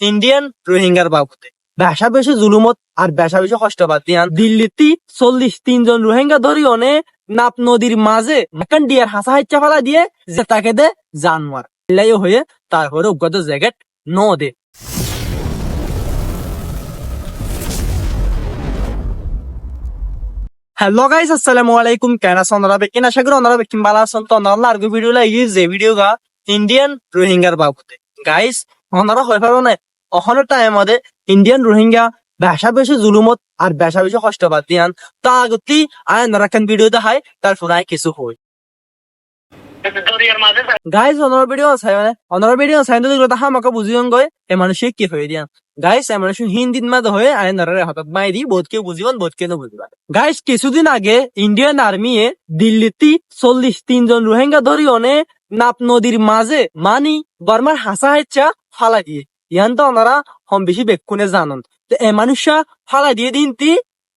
Indian রোহিঙ্গার বাবদে বেশা বেশি জুলুমত আর বেশা বেশি কষ্টপাত দিয়ান দিল্লিতে 43 জন রোহিঙ্গা ধরি অনে নাপ নদীর মাঝে এখন ডিয়ার হাসা হাইচা ফেলা দিয়ে যে তাকে দে জানওয়ার এলাই হয়ে তারপরে অজ্ঞাত জ্যাকেট ন দে। হ্যালো গাইস, আসসালামু আলাইকুম। কেন আছেন আপনারা? বেকিন আশা করি আপনারা বেকিন ভালো আছেন। তো আপনারা আরগো ভিডিও লাগি যে ভিডিও গা ইন্ডিয়ান রোহিঙ্গার বাবদে গাইস আপনারা হয়ে পারো না অহনের টাইম মধ্যে ইন্ডিয়ান রোহিঙ্গা বেশা বেশি জুলুমত আর বেশা বেশি কষ্টপাত দিয়ান তা আগতি আয় নারাকান ভিডিও দেখায় তারপর আয় কিছু হই গাইস অনার ভিডিও সাইন তো দেখলো তাহা আমাকে বুঝিয়ন গয় এ মানুষে কি হয়ে দিয়ান গাইস এ মানুষ হিন্দিত মাঝে হয়ে আয় নারারে হঠাৎ মাই দি বোধ কেউ বুঝিবন বোধ কেউ বুঝিবান। গাইস কিছুদিন আগে ইন্ডিয়ান আর্মি এ দিল্লিতে 43 জন রোহিঙ্গা ধরি অনে নাপ নদীর মাঝে মানি বর্মার হাসা হাইচা ফালা দিয়ে ইয়ান তো ওনারা হম বেশি বেক্ষুনে জানন। তো এ মানুষা ফালা দিয়ে দিনতি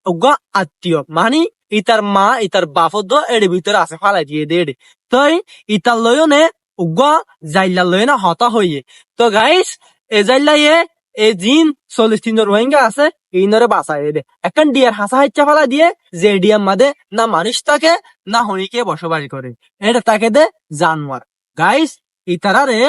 ওগা আত্মীয় মানি ইতার মা ইতার বাপদ এর ভিতরে আছে ফালা দিয়ে দে তাই ইতার লয়নে উগা জাইলা লয়না হতা হইয়ে। তো গাইস এ জাইলাইয়ে এ জিন 43 জন রোহিঙ্গা আছে ইনরে বাঁচাই দে এখন ডিয়ার হাসা হাইচা ফালা দিয়ে যে ডিয়ার মাদে না মানুষ থাকে না হনিকে বসবাস করে এটা তাকে দে জানোয়ার। গাইস ইতারারে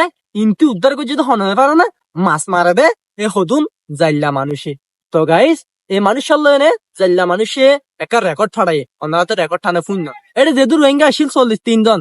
ইনতি উদ্ধার করে যদি হনতে পারো না মাছ মারা দে এ হদুন জাইলা মানুষে। তো গাইস এই মানুষের লয়নে জাইলা মানুষে একটা রেকর্ড ফাড়াই ওনারা তো রেকর্ড ঠানে ফুন না এটা যেহেতু রোহিঙ্গা আসিল 43 জন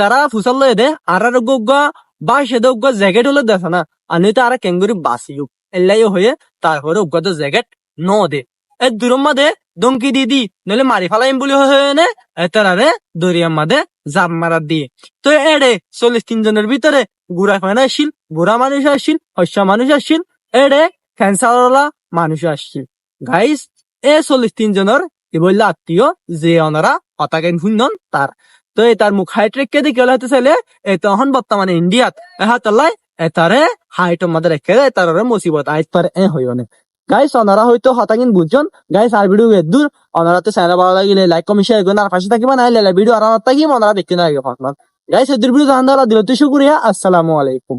তারা ফুসাল লয়ে দে আর গোগা বা সেদে উগ্গা জ্যাকেট হলে দেখে না আনি তো আর কেঙ্গুরি বাসিউক এলাই হয়ে তারপরে উগ্গা তো জ্যাকেট ন দে এ দূরের মাদে দমকি দি দি নইলে মারি ফেলাইম বলি হয়ে নে তারারে দরিয়ার মাদে জাপ মারা দিয়ে। তো এড়ে 43 জনের ভিতরে গুড়া ফানা আসিল বুড়া মানুষ আসিল হস্যা মানুষ আসিল এড়ে ক্যান্সারওয়ালা মানুষ আসছিল। গাইস এ 43 জনের কি বললে আত্মীয় যে ওনারা হতাকেন শুনন তার তো তার মুখ হাইট রেখে দিয়ে গেলে হতে চাইলে তখন বর্তমানে ইন্ডিয়াত এহাতলাই এতারে হাইট আমাদের রেখে দেয় তার মুসিবত আইত পারে এ হইও না। গাইস ওনারা হয়তো হতাকিন বুঝছেন। গাইস আর ভিডিও দূর ওনারা তো চ্যানেল ভালো লাগিলে লাইক কমেন্ট শেয়ার করুন আর পাশে থাকিবা না ভিডিও আর তাকি ওনারা দেখতে না গাইস এদের ভিডিও জানার দিল তো শুকরিয়া। আসসালামু আলাইকুম।